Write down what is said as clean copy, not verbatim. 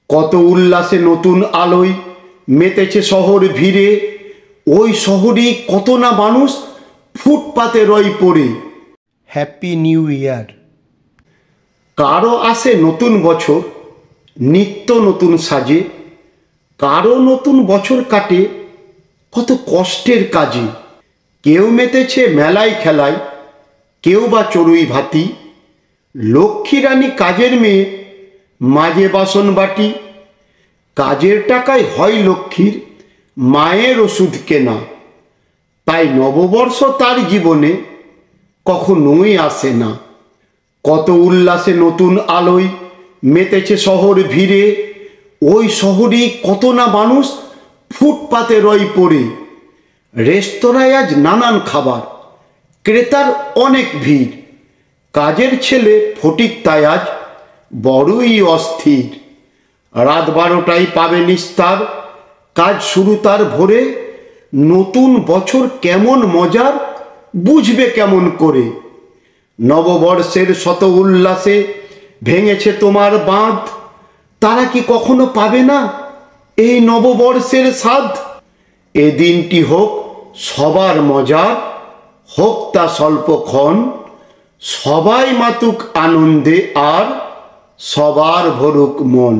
কত উল্লাসে নতুন আলোয় মেতেছে শহর ভিড়ে, ওই শহরে কত না মানুষ ফুটপাতে রয় পড়ে। Happy new year. কারো আসে নতুন বছর নিত্য নতুন সাজে, কারো নতুন বছর কাটে কত কষ্টের কাজে। কেউ মেতেছে মেলায় খেলায়, কেউ বা চড়ুই ভাতি, লক্ষ্মী রানী কাজের মেয়ে মাঝে বাসন বাটি। কাজের টাকায় হয় লক্ষ্মীর মায়ের ওষুধ কেনা, তাই নববর্ষ তার জীবনে কখনোই আসে না। কত উল্লাসে নতুন আলোয় মেতেছে শহর ভিড়ে, ওই শহরে কত না মানুষ ফুটপাতে রয় পড়ে। রেস্তোরাঁয় আজ নানান খাবার, ক্রেতার অনেক ভিড়। কাজের ছেলে ফটিক তাই আজ বড়ই অস্থির। রাত 12টায় পাবে নিস্তার, কাজ শুরু তার ভোরে। নতুন বছর কেমন মজার বুঝবে কেমন করে। নববর্ষের শত উল্লাসে ভেঙেছে তোমার বাঁধ, তারা কি কখনো পাবে না এই নববর্ষের স্বাদ। এ দিনটি হোক সবার মজার, হোক তা স্বল্পক্ষণ, সবাই মাতুক আনন্দে আর সবার ভরুক মন।